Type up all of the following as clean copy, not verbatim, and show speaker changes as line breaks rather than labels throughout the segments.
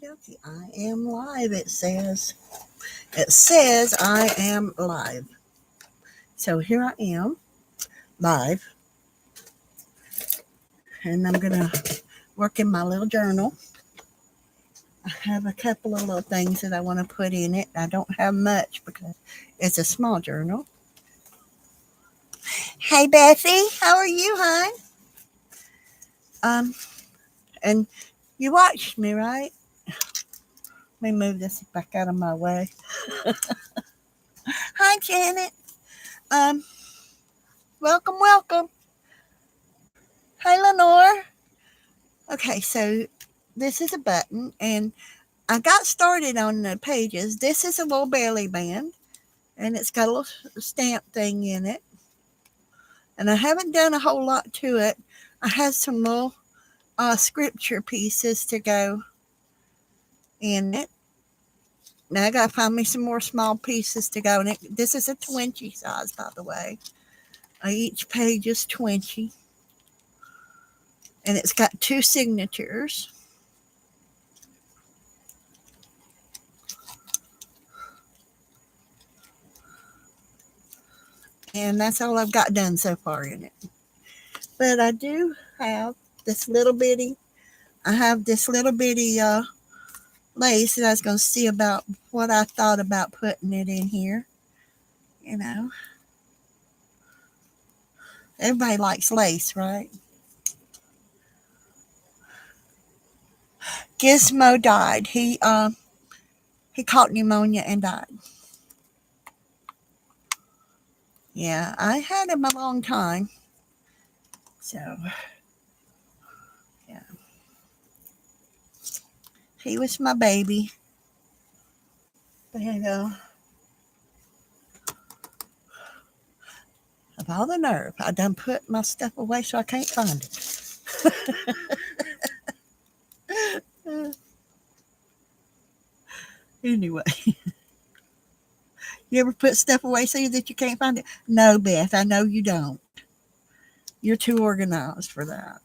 dokie. I am live, it says. It says I am live. So here I am, live. And I'm going to work in my little journal. I have a couple of little things that I want to put in it. I don't have much because it's a small journal. Hey, Betsy. How are you, hon? Um, and you watched me, right? Let me move this back out of my way. Hi, Janet. Um, welcome. Hi, Lenore. Okay, so this is a button, and I got started on the pages. This is a little belly band, and it's got a little stamp thing in it. And I haven't done a whole lot to it. I have some little scripture pieces to go in it. Now I got to find me some more small pieces to go in it. This is a 20 size, by the way. Each page is 20, and it's got two signatures. And that's all I've got done so far in it. But I do have this little bitty, I have this little bitty lace that I was going to see about what I thought about putting it in here. You know, everybody likes lace, right? Gizmo died. He caught pneumonia and died. Yeah, I had him a long time. So, yeah. He was my baby. But, of all the nerve, I done put my stuff away so I can't find it. Anyway, you ever put stuff away so that you can't find it? No, Beth, I know you don't. You're too organized for that.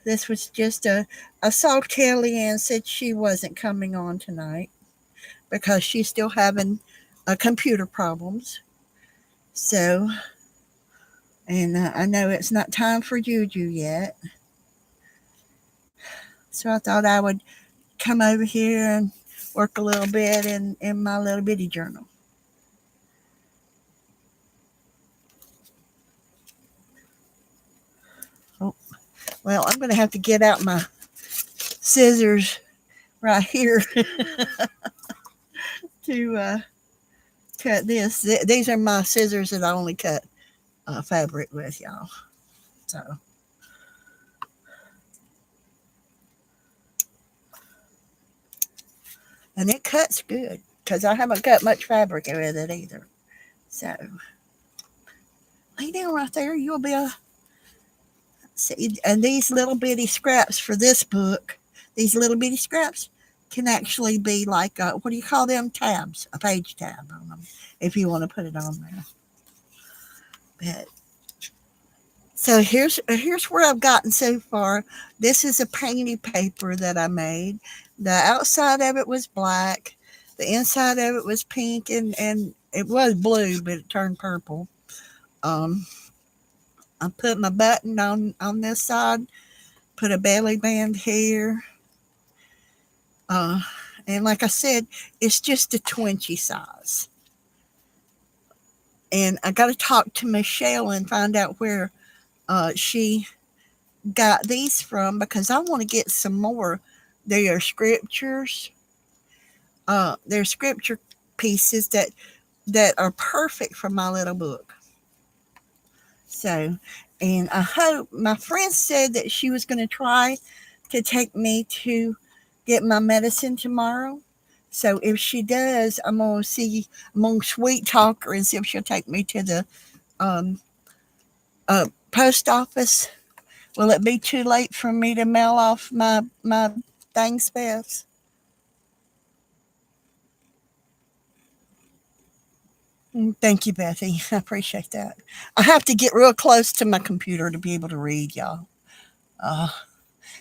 This was just I saw Kellyanne said she wasn't coming on tonight because she's still having computer problems. So, and I know it's not time for Juju yet. So I thought I would come over here and work a little bit in my little bitty journal. Oh, well, I'm going to have to get out my scissors right here to cut this. These are my scissors that I only cut fabric with, y'all. So, and it cuts good because I haven't cut much fabric with it either. So, lay down right there. You'll be a see. And these little bitty scraps for this book, these little bitty scraps can actually be like what do you call them? Tabs, a page tab on them, if you want to put it on there. But so here's where I've gotten so far. This is a painted paper that I made. The outside of it was black. The inside of it was pink and it was blue, but it turned purple. Um, I put my button on this side, put a belly band here. Uh, and like I said, it's just a 20 size. And I got to talk to Michelle and find out where she got these from because I want to get some more. They are scriptures. They're scripture pieces that are perfect for my little book. So, and I hope my friend said that she was going to try to take me to get my medicine tomorrow. So if she does, I'm gonna sweet talk her and see if she'll take me to the um, post office. Will it be too late for me to mail off my things, Beth? Thank you, Bethy. I appreciate that. I have to get real close to my computer to be able to read, y'all. Uh,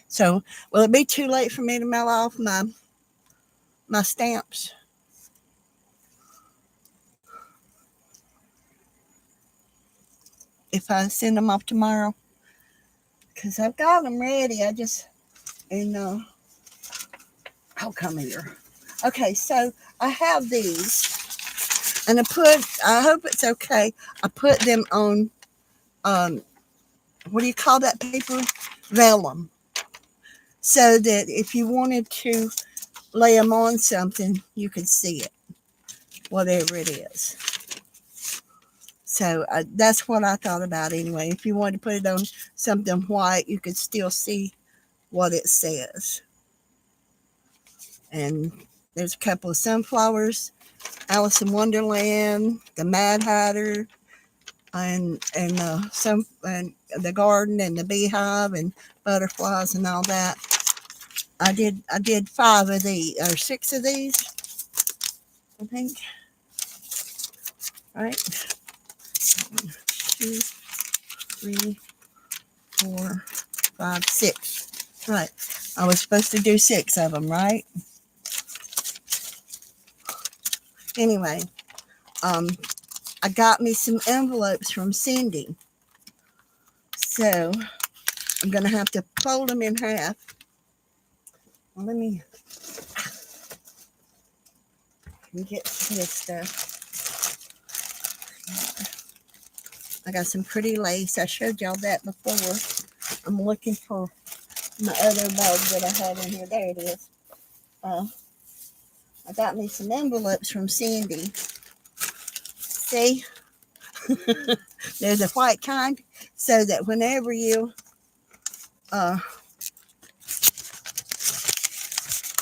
So, will it be too late for me to mail off my stamps? If I send them off tomorrow? Because I've got them ready. And, I'll come here. Okay, so I have these. And I hope it's okay. I put them on, um, what do you call that paper? Vellum. So that if you wanted to lay them on something, you could see it, whatever it is. So that's what I thought about anyway. If you wanted to put it on something white, you could still see what it says. And there's a couple of sunflowers, Alice in Wonderland, the Mad Hatter, and the garden and the beehive and butterflies and all that. I did 5 of these or 6 of these, I think. All right. 1, 2, 3, 4, 5, 6. Right. I was supposed to do 6 of them, right? Anyway, I got me some envelopes from Cindy. So I'm going to have to fold them in half. Well, let me get this stuff. I got some pretty lace. I showed y'all that before. I'm looking for my other bag that I had in here. There it is. I got me some envelopes from Cindy. See? There's a white kind, so that whenever you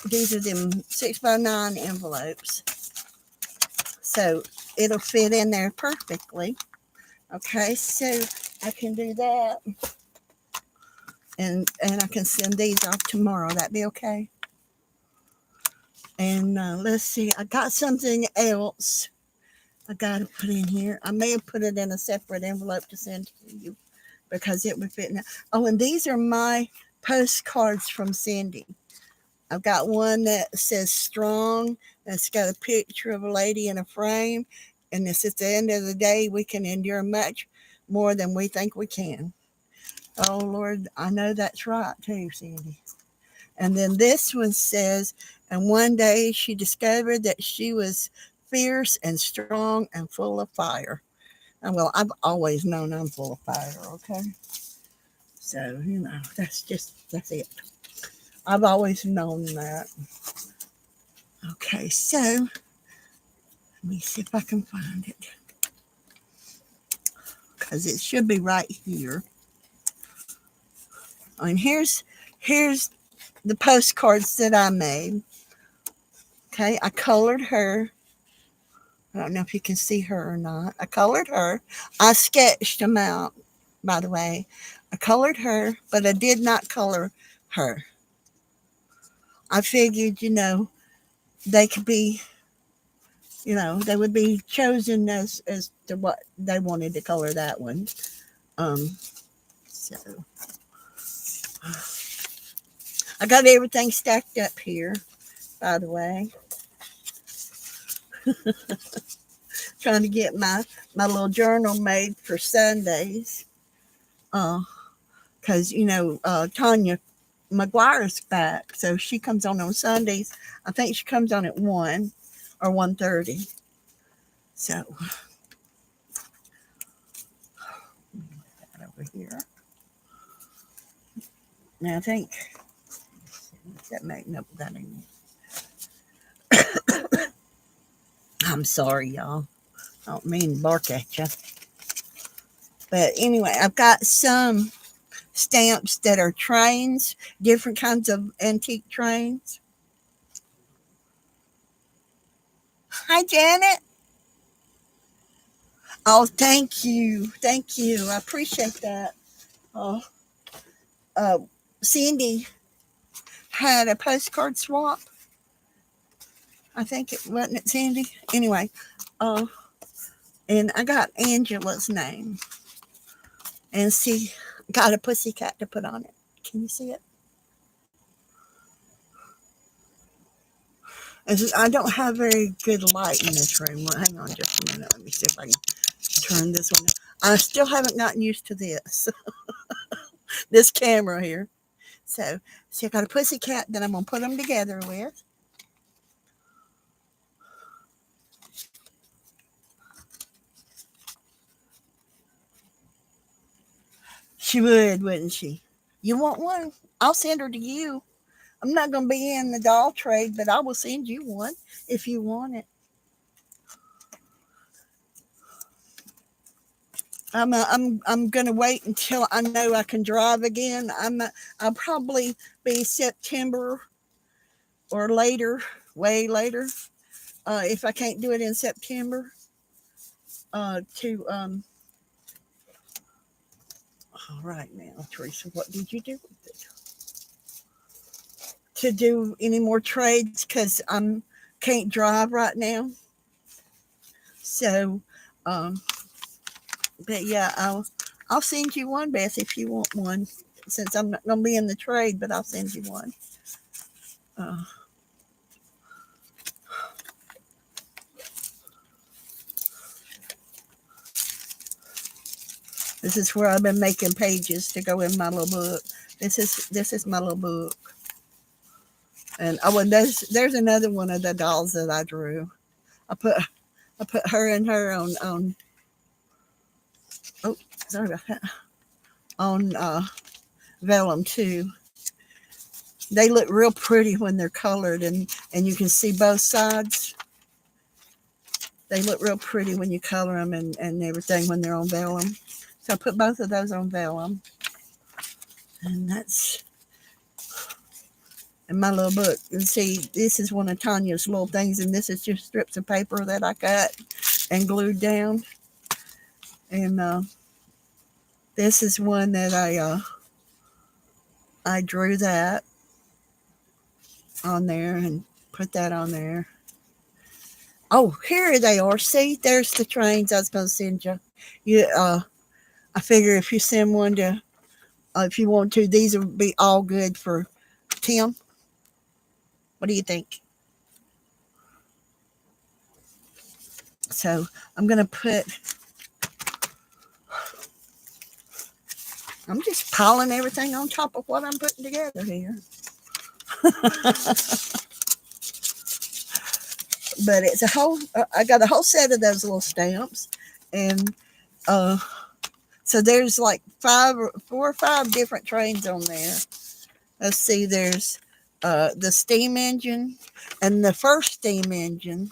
these are them 6x9 envelopes, so it'll fit in there perfectly. Okay, so I can do that, and I can send these off tomorrow. That be okay? And let's see, I got something else I got to put in here. I may have put it in a separate envelope to send to you because it would fit in. Oh, and these are my postcards from Cindy. I've got one that says strong. That's got a picture of a lady in a frame. And this, at the end of the day, we can endure much more than we think we can. Oh, Lord, I know that's right, too, Cindy. And then this one says, and one day she discovered that she was fierce and strong and full of fire. And well, I've always known I'm full of fire, okay? So, that's it. I've always known that. Okay, so let me see if I can find it. Because it should be right here. And here's the postcards that I made. Okay, I colored her. I don't know if you can see her or not. I colored her. I sketched them out, by the way. I colored her, but I did not color her. I figured, they could be, they would be chosen as to what they wanted to color that one. So I got everything stacked up here, by the way. Trying to get my little journal made for Sundays. Because, Tanya McGuire's back. So she comes on Sundays. I think she comes on at 1 or 1:30. So, that over here. Now, I think that make nope, that ain't it. I'm sorry, y'all. I don't mean to bark at you. But anyway, I've got some stamps that are trains, different kinds of antique trains. Hi, Janet. Oh, thank you. Thank you. I appreciate that. Oh, Cindy had a postcard swap. I think it wasn't it, Sandy. Anyway, and I got Angela's name, and she got a pussycat to put on it. Can you see it? I don't have very good light in this room. Well, hang on just a minute. Let me see if I can turn this one. I still haven't gotten used to this, this camera here. So, see, I got a pussy cat that I'm going to put them together with. She would, wouldn't she? You want one? I'll send her to you. I'm not going to be in the doll trade, but I will send you one if you want it. I'm gonna wait until I know I can drive again. I'll probably be September or later, way later. If I can't do it in September, to all right now, Teresa, what did you do with it? To do any more trades because I'm can't drive right now. So, um, but yeah, I'll send you one, Beth, if you want one. Since I'm not gonna be in the trade, but I'll send you one. Uh, this is where I've been making pages to go in my little book. This is my little book. And oh, and there's another one of the dolls that I drew. I put her and her on oh, sorry about that, on vellum too. They look real pretty when they're colored, and you can see both sides. They look real pretty when you color them and everything when they're on vellum. So I put both of those on vellum, and that's in my little book. And see, this is one of Tanya's little things, and this is just strips of paper that I cut and glued down. And this is one that I drew that on there and put that on there. Oh, here they are. See, there's the trains I was going to send you. I figure if you send one to, if you want to, these would be all good for Tim. What do you think? So I'm going to I'm just piling everything on top of what I'm putting together here. But it's a whole, I got a whole set of those little stamps. And so there's like 4 or 5 different trains on there. Let's see, there's the steam engine and the first steam engine.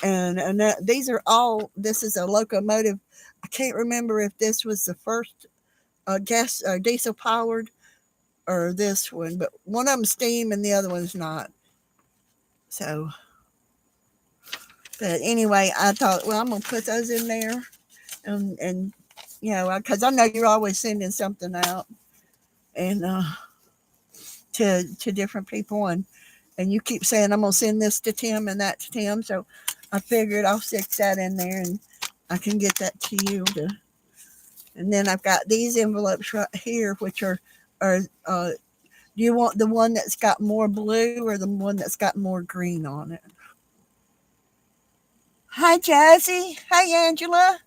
And these are all, this is a locomotive. I can't remember if this was the first gas or diesel powered or this one, but one of them steam and the other one's not. So, but anyway, I thought, well, I'm going to put those in there. And you know, because I know you're always sending something out and to different people. And you keep saying, I'm going to send this to Tim and that to Tim. So I figured I'll stick that in there and I can get that to you. And then I've got these envelopes right here, which are do you want the one that's got more blue or the one that's got more green on it? Hi, Jazzy. Hi, Angela.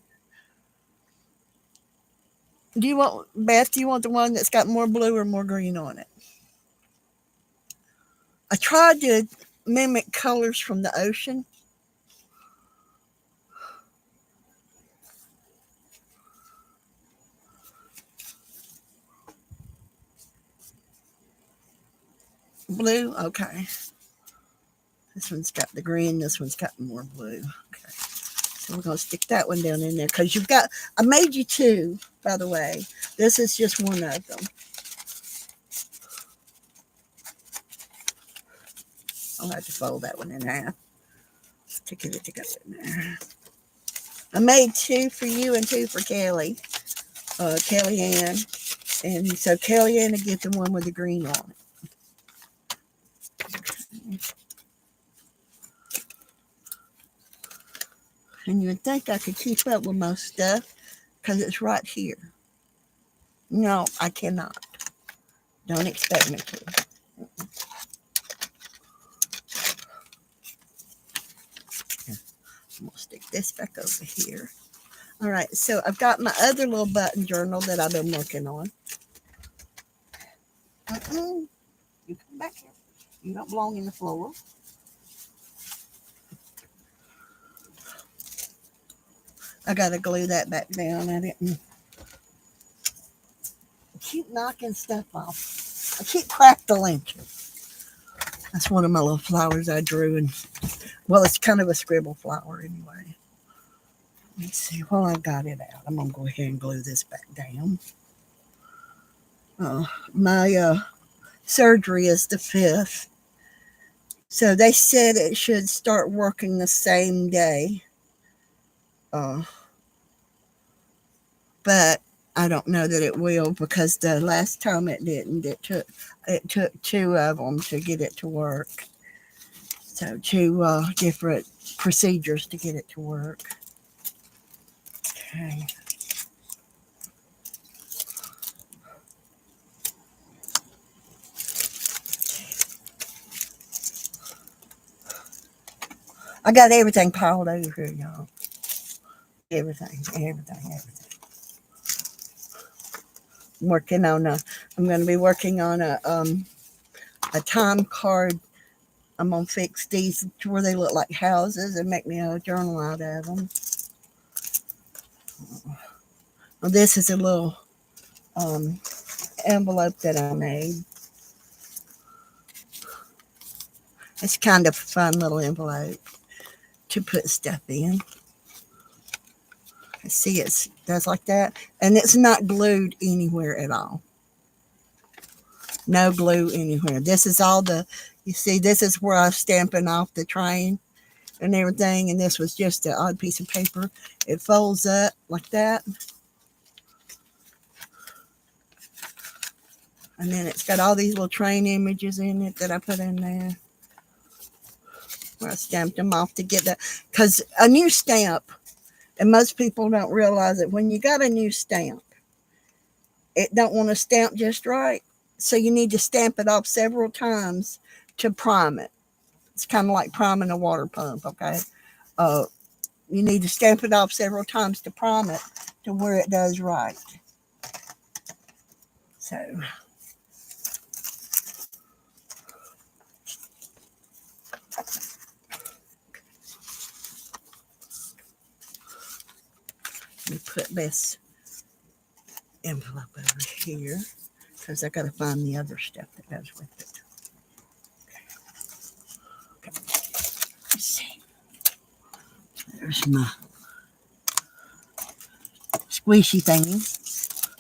Do you want, Beth, do you want the one that's got more blue or more green on it? I tried to mimic colors from the ocean. Blue? Okay. This one's got the green. This one's got more blue. Okay. So we're going to stick that one down in there because you've got, I made you 2, by the way. This is just one of them. I'll have to fold that one in half. Stick it together in there. I made 2 for you and 2 for Kelly. Kellyanne. And so Kellyanne will get the one with the green on it. And you would think I could keep up with most stuff because it's right here. No, I cannot. Don't expect me to. this back over here. All right, so I've got my other little button journal that I've been working on. You come back here. You don't belong in the floor. I gotta glue that back down. I didn't keep knocking stuff off. I keep crackling. That's one of my little flowers I drew, and well, it's kind of a scribble flower anyway. Let's see. While I got it out, I'm gonna go ahead and glue this back down. My surgery is the 5th, so they said it should start working the same day. But I don't know that it will, because the last time it didn't. It took 2 of them to get it to work. So 2 different procedures to get it to work. Okay. I got everything piled over here, y'all. Everything. Working on I'm going to be working on a time card. I'm going to fix these to where they look like houses and make me a journal out of them. Well, this is a little envelope that I made. It's kind of a fun little envelope to put stuff in. See, it does like that. And it's not glued anywhere at all. No glue anywhere. This is all you see, this is where I'm stamping off the train and everything. And this was just an odd piece of paper. It folds up like that. And then it's got all these little train images in it that I put in there. Where I stamped them off to get that. Because a new stamp, and most people don't realize it, when you got a new stamp, it don't want to stamp just right. So you need to stamp it off several times to prime it. It's kind of like priming a water pump, okay? You need to stamp it off several times to prime it to where it does right. So let me put this envelope over here, because I got to find the other stuff that goes with it. Okay. Let's see. There's my squishy thingy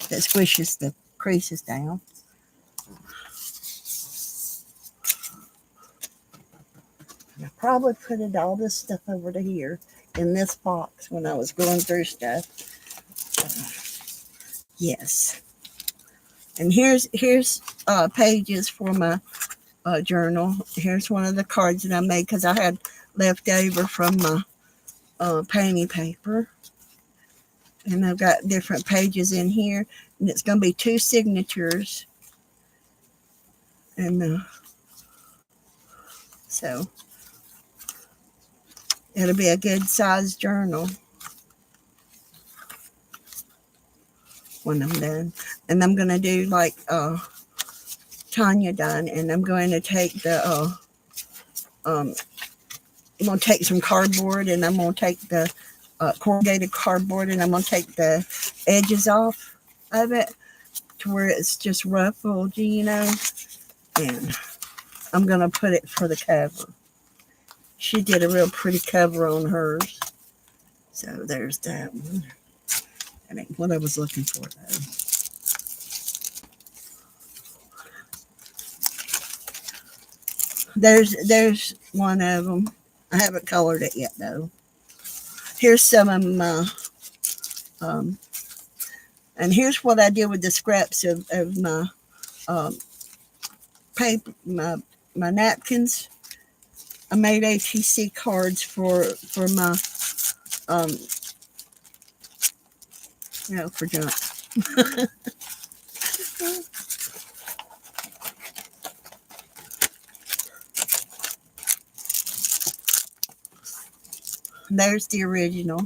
that squishes the creases down. I probably put all this stuff over to here in this box when I was going through stuff. Yes. And here's pages for my journal. Here's one of the cards that I made because I had left over from my painting paper. And I've got different pages in here. And it's going to be 2 signatures. And so it'll be a good size journal when I'm done. And I'm going to do like Tanya done. And I'm going to take the, I'm going to take some cardboard, and I'm going to take the corrugated cardboard, and I'm going to take the edges off of it to where it's just ruffled, you know. And I'm going to put it for the cover. She did a real pretty cover on hers. So there's that one. That ain't what I was looking for, though. There's one of them. I haven't colored it yet, though. Here's some of my, and here's what I did with the scraps of my paper, my napkins. I made ATC cards for my, for junk. There's the original.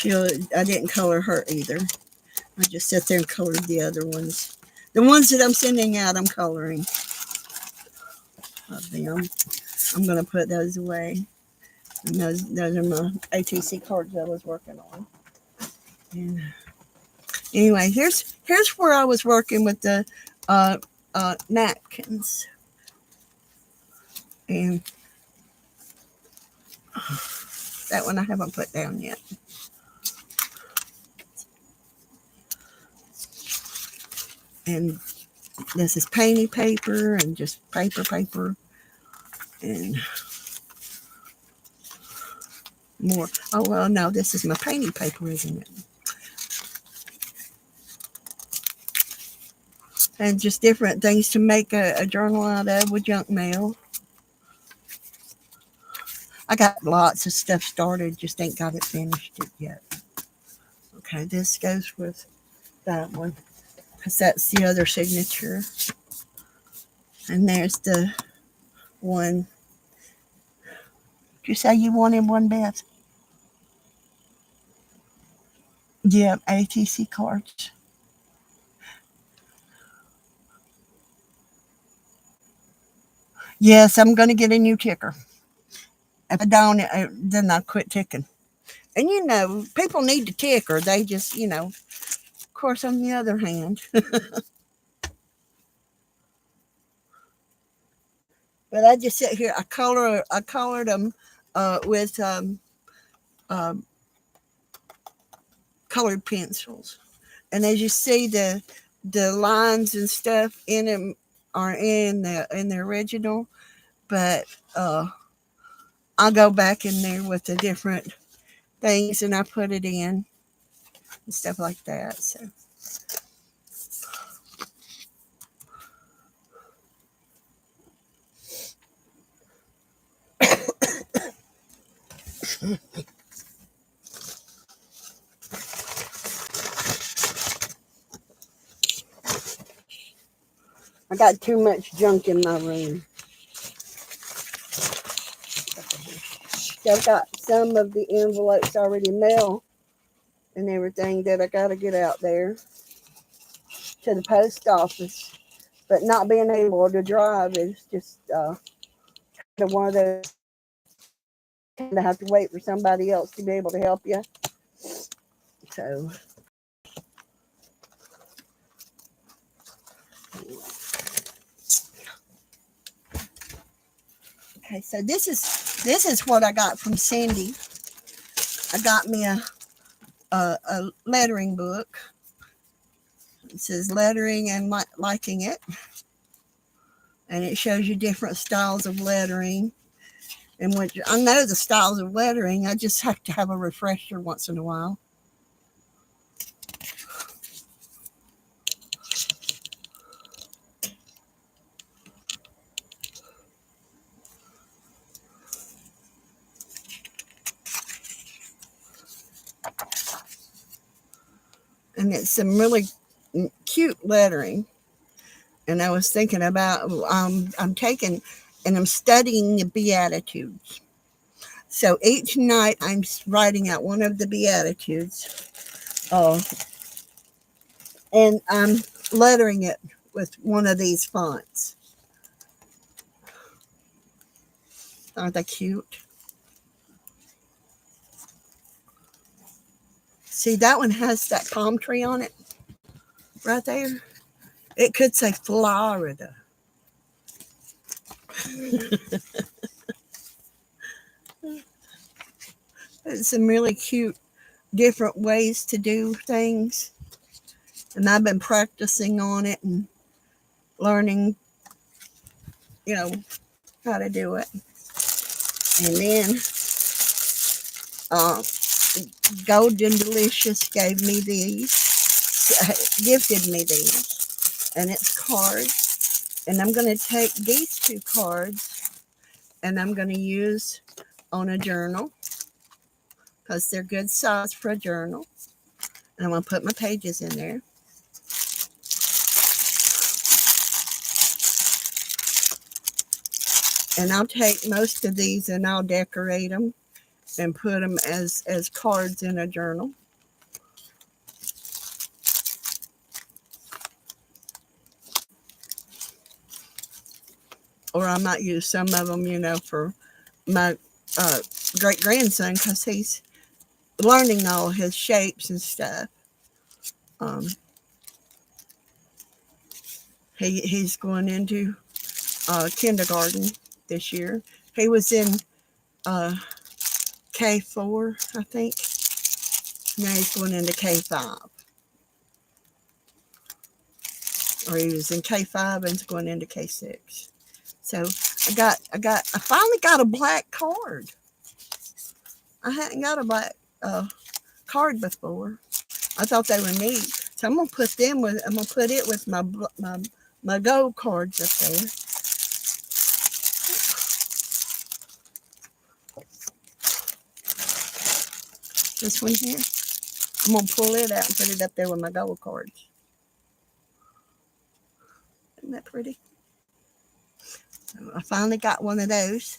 I didn't color her either. I just sat there and colored the other ones. The ones that I'm sending out, I'm coloring of them. I'm going to put those away. And those are my ATC cards I was working on. And anyway, here's where I was working with the napkins. And that one I haven't put down yet. And this is painty paper and just paper. And more. Oh, well, no, this is my painty paper, isn't it? And just different things to make a journal out of with junk mail. I got lots of stuff started, just ain't got it finished yet. Okay, this goes with that one, because that's the other signature. And there's the one. Did you say you wanted one, Beth? Yep, ATC cards. Yes, I'm going to get a new ticker. If I don't, then I'll quit ticking. And people need to ticker. They just, of course, on the other hand. But I just sit here. I colored them with colored pencils. And as you see, the lines and stuff in them are in the original, but I'll go back in there with the different things and I put it in and stuff like that. So. I got too much junk in my room. So I've got some of the envelopes already mailed and everything that I got to get out there to the post office. But not being able to drive is just one of those. Kind of have to wait for somebody else to be able to help you. So. Okay, so this is what I got from Cindy. I got me a lettering book. It says lettering and liking it. And it shows you different styles of lettering. And when I know the styles of lettering, I just have to have a refresher once in a while. And it's some really cute lettering. And I was thinking about, I'm taking and I'm studying the Beatitudes. So each night I'm writing out one of the Beatitudes. And I'm lettering it with one of these fonts. Aren't they cute? See, that one has that palm tree on it right there. It could say Florida. It's some really cute, different ways to do things. And I've been practicing on it and learning, how to do it. And then Golden Delicious gave me these, gifted me these. And it's cards. And I'm going to take these 2 cards and I'm going to use on a journal because they're good size for a journal. And I'm going to put my pages in there. And I'll take most of these and I'll decorate them and put them as cards in a journal. Or I might use some of them, for my great grandson, because he's learning all his shapes and stuff. He's going into kindergarten this year. He was in K4, I think. Now he's going into K5. Or he was in K5 and is going into K6. So I finally got a black card. I hadn't got a black card before. I thought they were neat. So I'm gonna put it with my gold cards up there. This one here. I'm gonna pull it out and put it up there with my gold cards. Isn't that pretty? So I finally got one of those.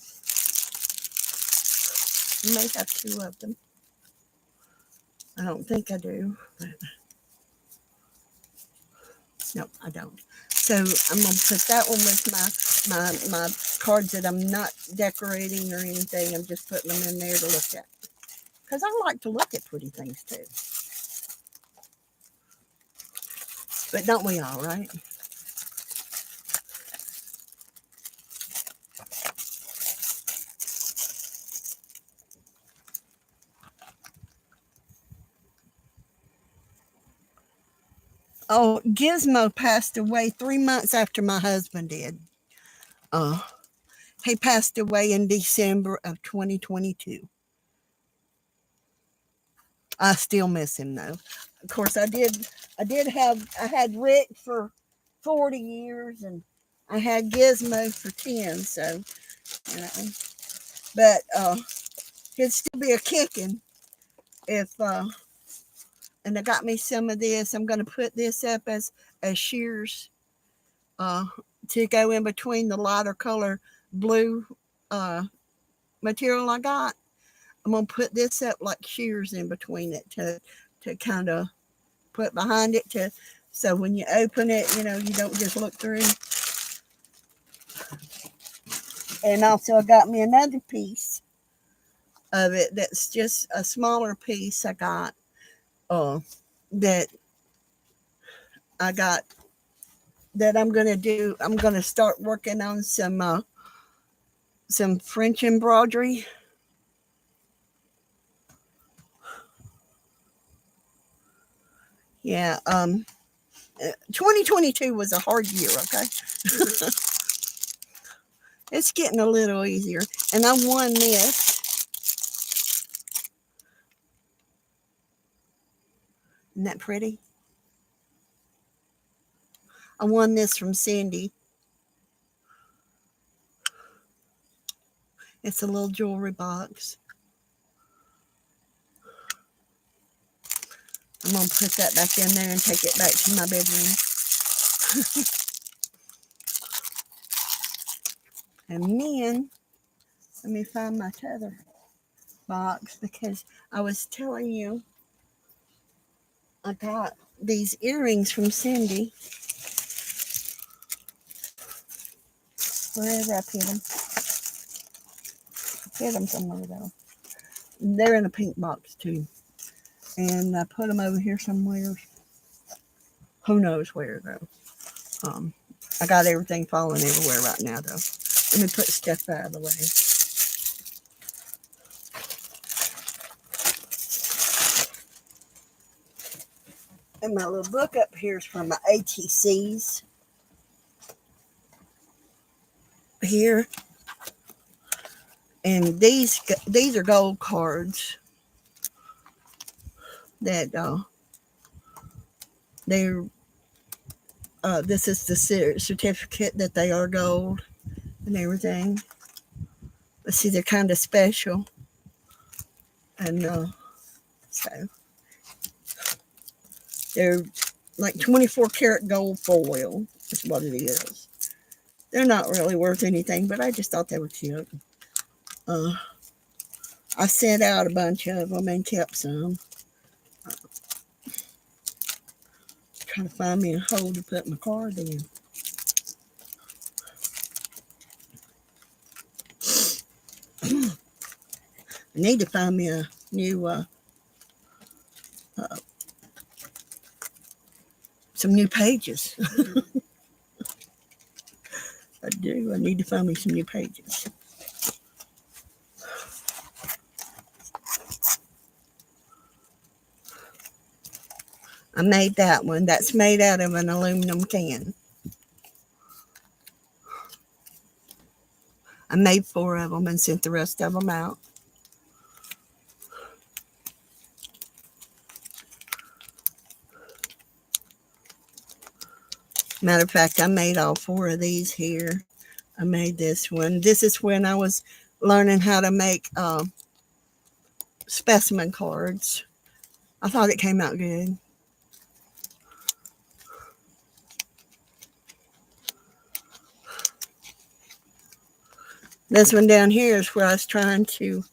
I may have two of them. I don't think I do, but no, I don't. So I'm gonna put that one with my cards that I'm not decorating or anything. I'm just putting them in there to look at, because I like to look at pretty things too. But don't we all, right? Oh, Gizmo passed away 3 months after my husband did. He passed away in December of 2022. I still miss him though. Of course, I had Rick for 40 years and I had Gizmo for 10. So, but he'd still be a kicking if. And I got me some of this. I'm going to put this up as shears to go in between the lighter color blue material I got. I'm going to put this up like shears in between it to kind of put behind it so when you open it, you don't just look through. And also I got me another piece of it that's just a smaller piece I got that I'm going to do. I'm going to start working on some French embroidery. Yeah, 2022 was a hard year, okay? It's getting a little easier. And I won this. Isn't that pretty? I won this from Cindy. It's a little jewelry box. I'm going to put that back in there and take it back to my bedroom. And then, let me find my tether box, because I was telling you I got these earrings from Cindy. Wherever I put them. I put them somewhere though. They're in a pink box too. And I put them over here somewhere. Who knows where though. I got everything falling everywhere right now though. Let me put stuff out of the way. And my little book up here is from my ATCs. Here. And these are gold cards that they're this is the certificate that they are gold and everything. But see, they're kind of special. And so they're like 24 karat gold foil is what it is. They're not really worth anything, but I just thought they were cute. Uh, I sent out a bunch of them and kept some. Trying to find me a hole to put my card in. I need to find me a new, uh, some new pages. I do. I need to find me some new pages. I made that one. That's made out of an aluminum can. I made 4 of them and sent the rest of them out. Matter of fact, I made all 4 of these here. I made this one. This is when I was learning how to make specimen cards. I thought it came out good. This one down here is where I was trying to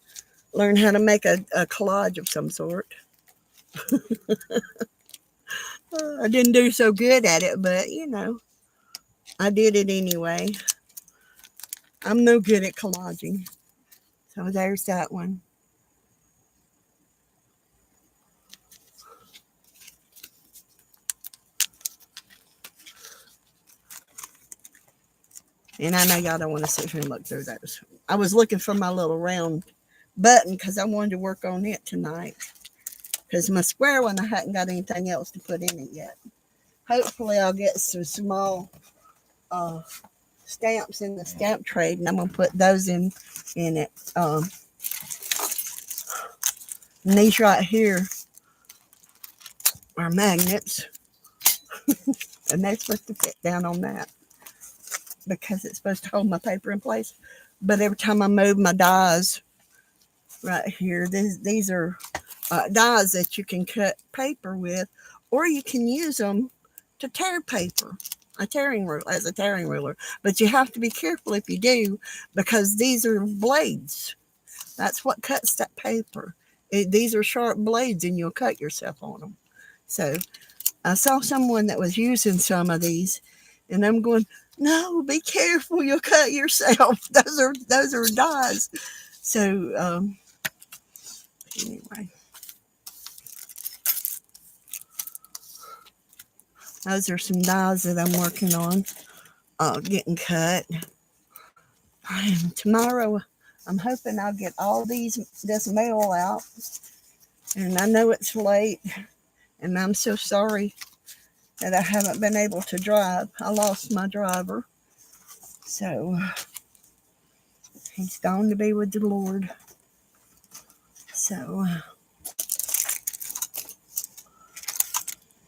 learn how to make a collage of some sort. I didn't do so good at it, but you know, I did it anyway. I'm no good at collaging. So there's that one. And I know y'all don't want to sit here and look through those. I was looking for my little round button because I wanted to work on it tonight. Because my square one, I hadn't got anything else to put in it yet. Hopefully I'll get some small stamps in the stamp trade, and I'm going to put those in it. And these right here are magnets. And they're supposed to fit down on that because it's supposed to hold my paper in place. But every time I move my dies right here, these are dies that you can cut paper with, or you can use them to tear paper. A tearing ruler as a tearing ruler, but you have to be careful if you do, because these are blades. That's what cuts that paper. These are sharp blades, and you'll cut yourself on them. So I saw someone that was using some of these, and I'm going, no, be careful, you'll cut yourself. Those are dies. So anyway, those are some dies that I'm working on getting cut. And tomorrow, I'm hoping I'll get all this mail out. And I know it's late, and I'm so sorry that I haven't been able to drive. I lost my driver. So he's gone to be with the Lord. So,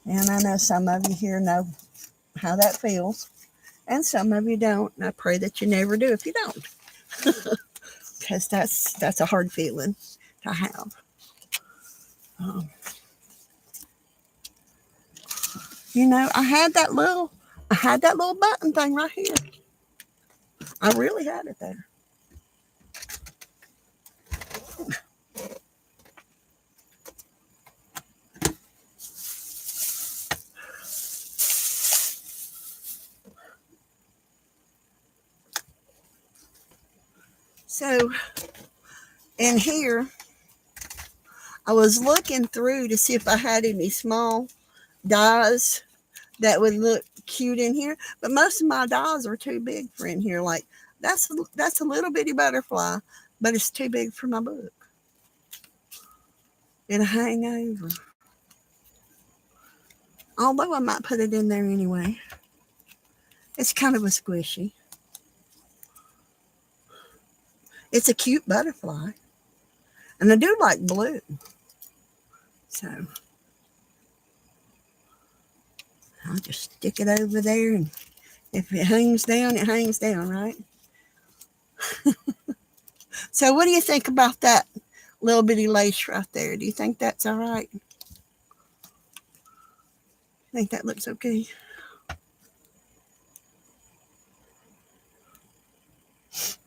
and I know some of you here know how that feels, and some of you don't. And I pray that you never do if you don't, because that's a hard feeling to have. You know, I had that little button thing right here. I really had it there. So in here, I was looking through to see if I had any small dies that would look cute in here, but most of my dies are too big for in here. Like that's a little bitty butterfly, but it's too big for my book. It'll hang over. Although I might put it in there anyway. It's kind of a squishy. It's a cute butterfly. And I do like blue. So I'll just stick it over there, and if it hangs down, it hangs down, right? So what do you think about that little bitty lace right there? Do you think that's all right? I think that looks okay.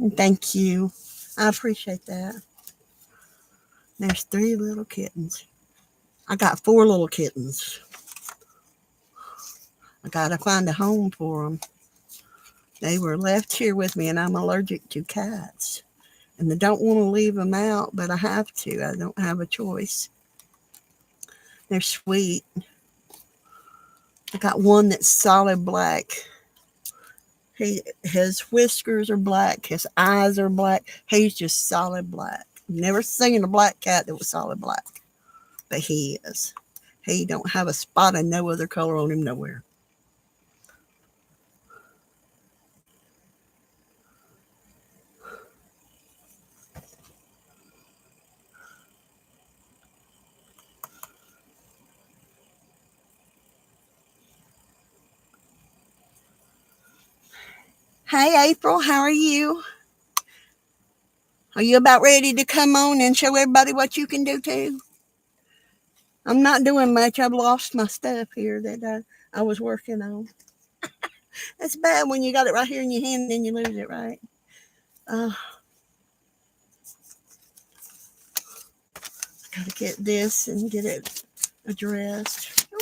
Thank you. I appreciate that. There's 3 little kittens. I got 4 little kittens. I gotta find a home for them. They were left here with me, and I'm allergic to cats. And I don't want to leave them out, but I have to. I don't have a choice. They're sweet. I got one that's solid black. His whiskers are black. His eyes are black. He's just solid black. Never seen a black cat that was solid black, but he is. He don't have a spot of no other color on him nowhere. Hey, April, how are you? Are you about ready to come on and show everybody what you can do too? I'm not doing much. I've lost my stuff here that I was working on. It's bad when you got it right here in your hand and then you lose it, right? Got to get this and get it addressed. Oh,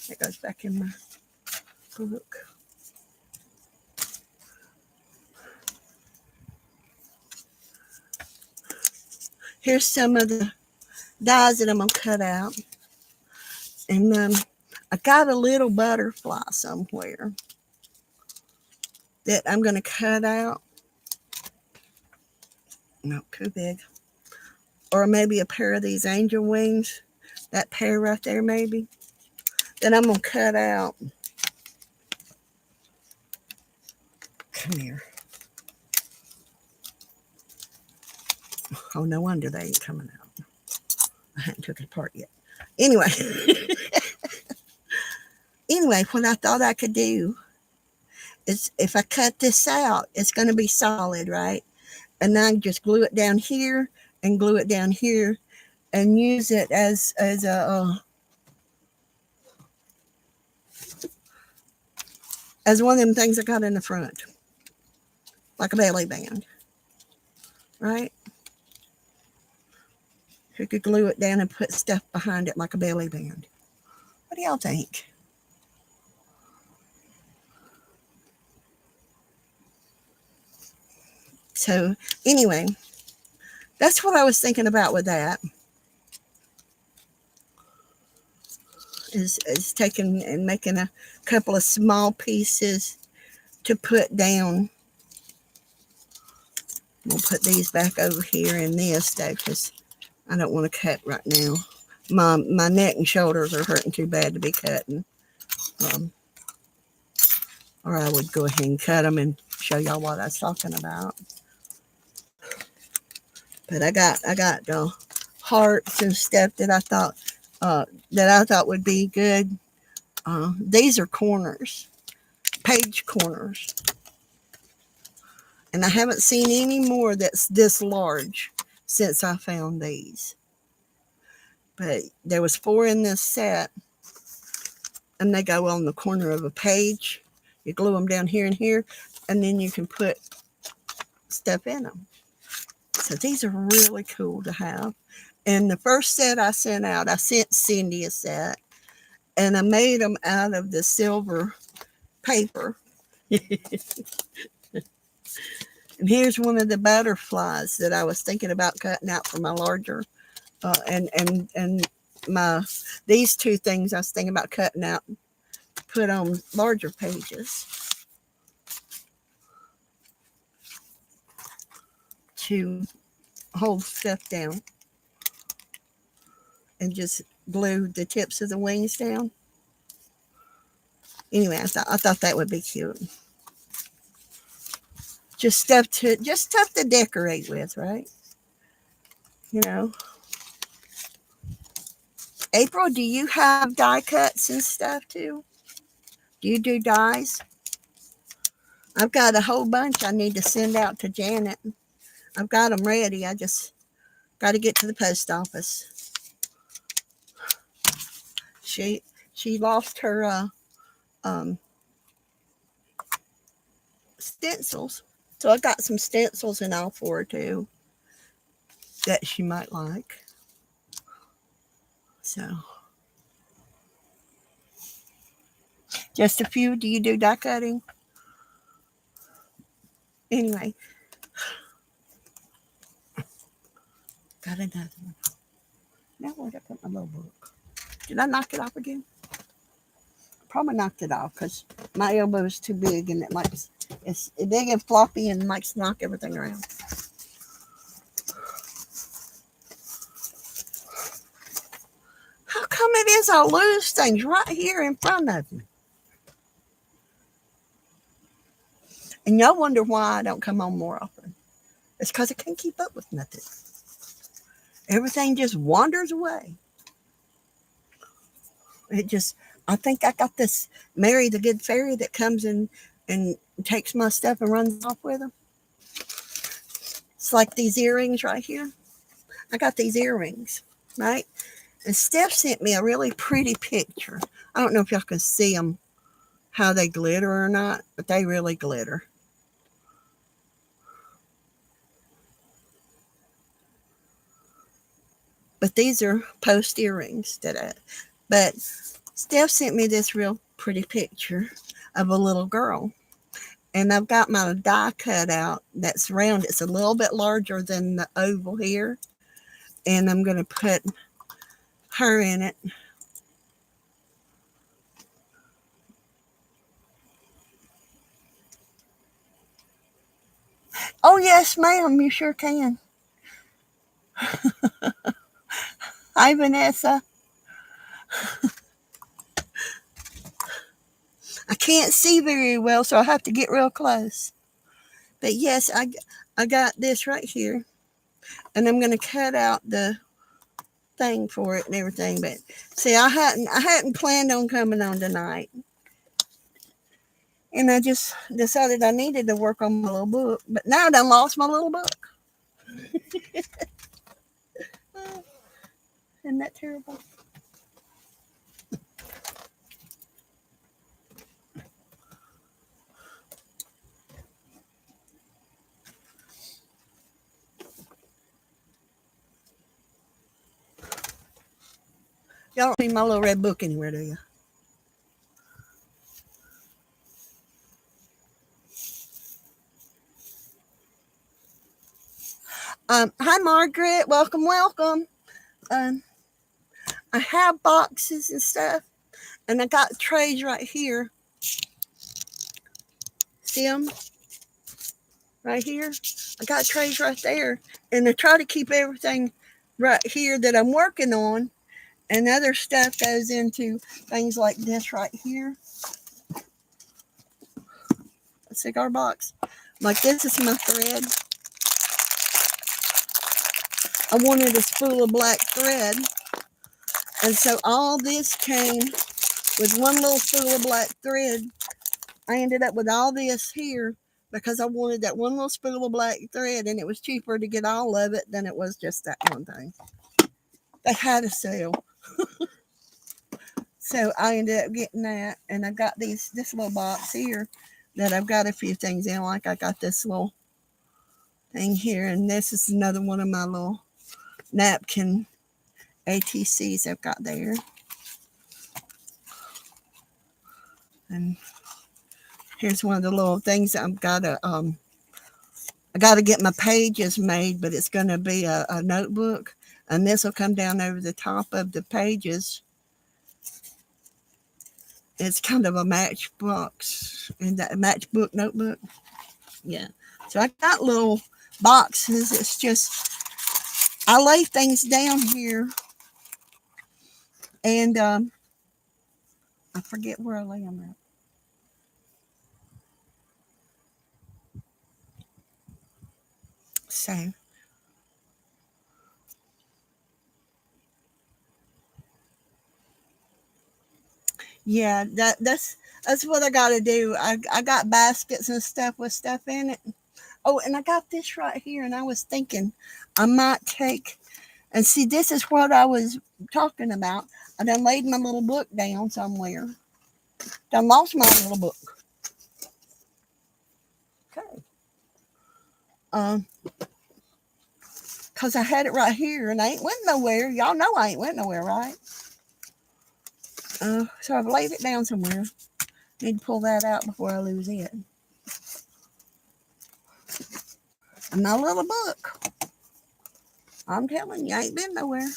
that goes back in my book. Here's some of the dies that I'm going to cut out. And I got a little butterfly somewhere that I'm going to cut out. No, too big. Or maybe a pair of these angel wings. That pair right there, maybe. That I'm going to cut out. Come here. Oh, no wonder they ain't coming out. I hadn't took it apart yet. Anyway. Anyway, what I thought I could do is if I cut this out, it's going to be solid, right? And then I can just glue it down here and glue it down here and use it as one of them things I got in the front, like a belly band, right? You could glue it down and put stuff behind it like a belly band. What do y'all think? So anyway, that's what I was thinking about with that. Is taking and making a couple of small pieces to put down. We'll put these back over here in this though, because I don't want to cut right now. My neck and shoulders are hurting too bad to be cutting. Or I would go ahead and cut them and show y'all what I was talking about. But I got hearts and stuff that I thought would be good. These are corners, page corners. And I haven't seen any more that's this large since I found these. But there was 4 in this set. And they go on the corner of a page. You glue them down here and here. And then you can put stuff in them. So these are really cool to have. And the first set I sent out, I sent Cindy a set. And I made them out of the silver paper. And here's one of the butterflies that I was thinking about cutting out for my larger, and my these 2 things I was thinking about cutting out to put on larger pages to hold stuff down and just glue the tips of the wings down. Anyway, I thought that would be cute. Just stuff to decorate with, right? You know. April, do you have die cuts and stuff too? Do you do dies? I've got a whole bunch I need to send out to Janet. I've got them ready. I just got to get to the post office. She lost her stencils. So I got some stencils and all for her too that she might like. So just a few. Do you do die cutting? Anyway, got another one. Now where'd I put my little book? Did I knock it off again? Probably knocked it off because my elbow is too big and it likes it's big and floppy and likes to knock everything around. How come it is I lose things right here in front of me? And y'all wonder why I don't come on more often. It's because I can't keep up with nothing. Everything just wanders away. I think I got this Mary the Good Fairy that comes in and takes my stuff and runs off with them. It's like these earrings right here. I got these earrings, right? And Steph sent me a really pretty picture. I don't know if y'all can see them, how they glitter or not, but they really glitter. But these are post earrings but Steph sent me this real pretty picture of a little girl. And I've got my die cut out that's round. It's a little bit larger than the oval here. And I'm going to put her in it. Oh, yes, ma'am. You sure can. Hi, Vanessa. I can't see very well, so I have to get real close. But yes, I got this right here. And I'm going to cut out the thing for it and everything. But see, I hadn't planned on coming on tonight. And I just decided I needed to work on my little book. But now I done lost my little book. Isn't that terrible? Y'all don't see my little red book anywhere, do you? Hi, Margaret. Welcome, welcome. I have boxes and stuff, and I got trays right here. See them? Right here. I got trays right there, and I try to keep everything right here that I'm working on, and other stuff goes into things like this right here. A cigar box. Like this is my thread. I wanted a spool of black thread. And so all this came with one little spool of black thread. I ended up with all this here because I wanted that one little spool of black thread, and it was cheaper to get all of it than it was just that one thing. They had a sale. So I ended up getting that, and I got this little box here that I've got a few things in. Like I got this little thing here, and this is another one of my little napkin ATCs I've got there. And here's one of the little things I've got to I got to get my pages made, but it's going to be a notebook, and this will come down over the top of the pages. It's kind of a matchbox and that matchbook notebook. Yeah. So I got little boxes. It's just I lay things down here, and I forget where I lay them at. So yeah, that's what I got to do. I got baskets and stuff with stuff in it. Oh, and I got this right here, and I was thinking I might take and see. This is what I was talking about. I done laid my little book down somewhere. Done lost my little book. Okay. Because I had it right here and I ain't went nowhere. Y'all know I ain't went nowhere, right? So I've laid it down somewhere. Need to pull that out before I lose it. And my little book. I'm telling you, I ain't been nowhere.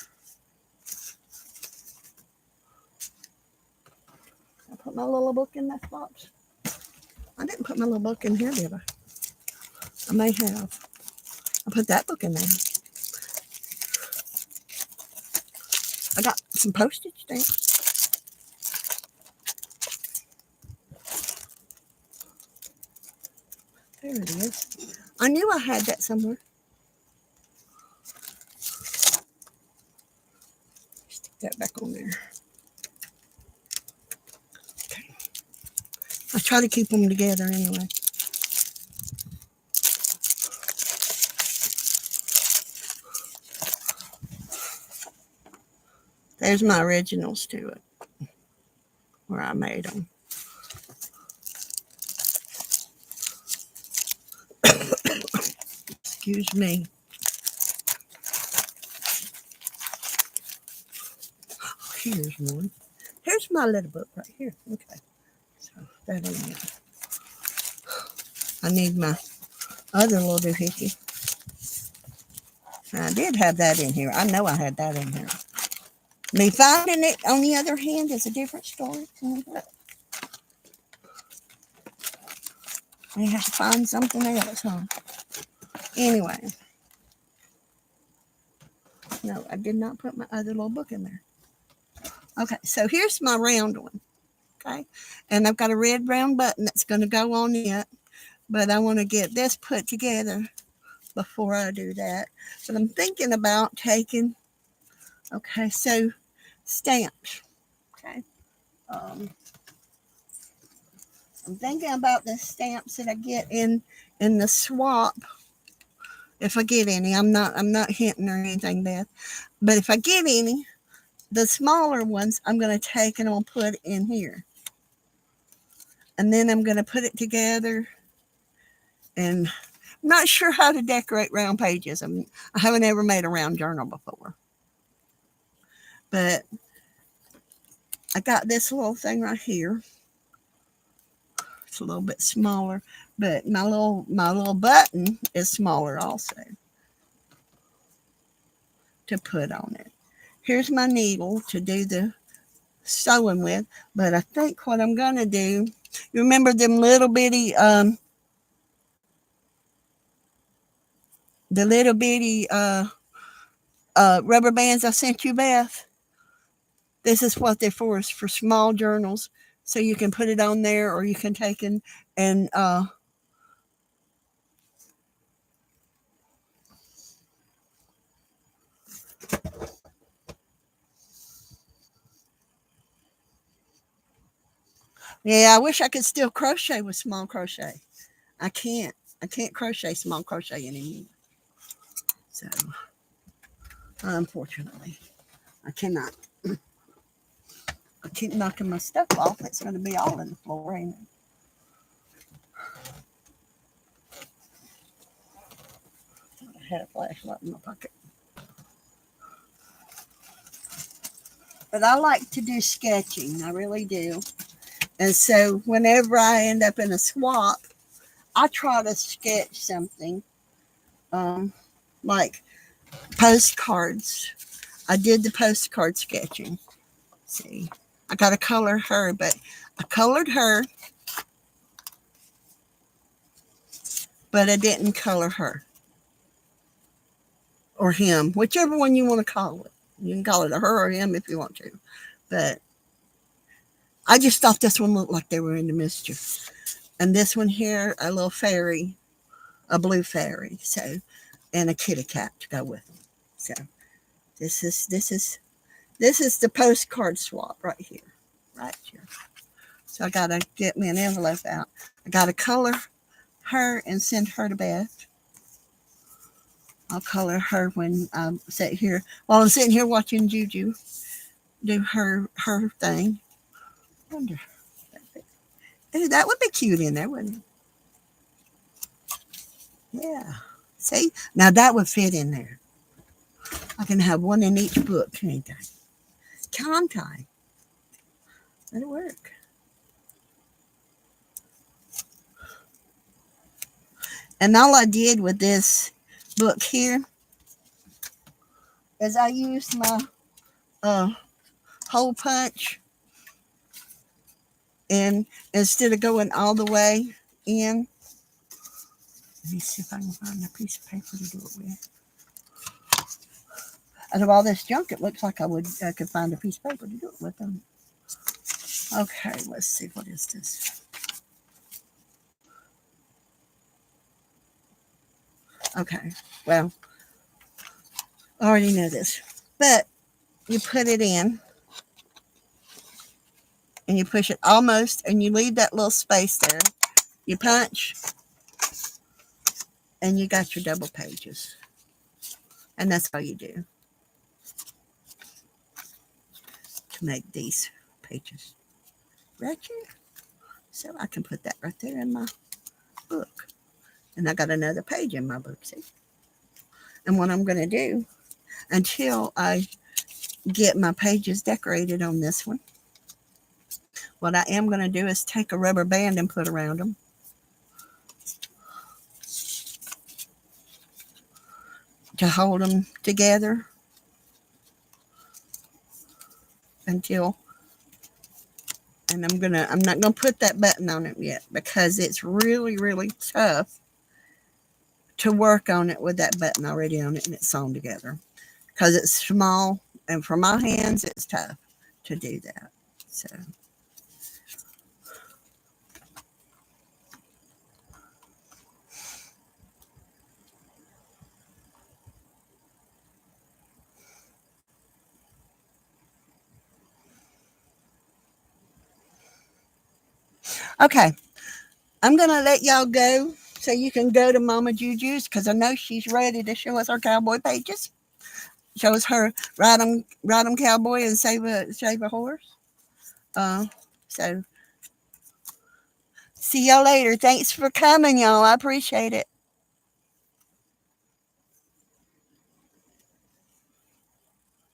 I put my little book in that box. I didn't put my little book in here, did I? I may have. I put that book in there. I got some postage stamps. There it is. I knew I had that somewhere. Stick that back on there. Okay. I try to keep them together anyway. There's my originals to it, where I made them. Excuse me. Here's one. Here's my little book right here. Okay. So that ain't it. I need my other little doohickey. I did have that in here. I know I had that in here. Me finding it, on the other hand, is a different story. I have to find something else, huh? Anyway. No, I did not put my other little book in there. Okay, so here's my round one. Okay, and I've got a red round button that's going to go on it, but I want to get this put together before I do that. But I'm thinking about taking, okay, so stamps. Okay, I'm thinking about the stamps that I get in the swap. If I get any, I'm not hinting or anything, Beth. But if I get any, the smaller ones, I'm going to take and I'll put in here. And then I'm going to put it together. And I'm not sure how to decorate round pages. I haven't ever made a round journal before. But I got this little thing right here. It's a little bit smaller, but my little button is smaller also to put on it. Here's my needle to do the sewing with, but I think what I'm going to do, you remember them little bitty, the little bitty rubber bands I sent you, Beth? This is what they're for, is for small journals. So you can put it on there, or you can take and yeah, I wish I could still crochet with small crochet. I can't. I can't crochet small crochet anymore. So, unfortunately, I cannot. I keep knocking my stuff off. It's going to be all in the floor, ain't it? I had a flashlight in my pocket. But I like to do sketching. I really do. And so whenever I end up in a swap, I try to sketch something like postcards. I did the postcard sketching. See, I got to color her, but I colored her, but I didn't color her or him, whichever one you want to call it. You can call it a her or him if you want to, but I just thought this one looked like they were into mischief. And this one here, a little fairy, a blue fairy, so, and a kitty cat to go with them. So this is the postcard swap right here, right here. So I gotta get me an envelope out. I gotta color her and send her to Beth. I'll color her when I'm sitting here, while I'm sitting here watching Juju do her thing. I wonder, ooh, that would be cute in there, wouldn't it? Yeah. See? Now that would fit in there. I can have one in each book, can't I? Can't I? That'll work. And all I did with this book here is I used my hole punch, and instead of going all the way in, let me see if I can find a piece of paper to do it with. Out of all this junk, it looks like I could find a piece of paper to do it with them. Okay, let's see, what is this? Okay, well, I already know this, but you put it in and you push it almost, and you leave that little space there. You punch, and you got your double pages, and that's all you do to make these pages right here. So I can put that right there in my book, and I got another page in my book, see? And what I'm going to do until I get my pages decorated on this one, what I am going to do is take a rubber band and put around them. To hold them together until, and I'm not gonna put that button on it yet because it's really, really tough to work on it with that button already on it and it's sewn together because it's small, and for my hands it's tough to do that. So okay, I'm gonna let y'all go so you can go to Mama Juju's because I know she's ready to show us our cowboy pages. Show us her ride 'em cowboy and save a horse. So see y'all later. Thanks for coming, y'all. I appreciate it.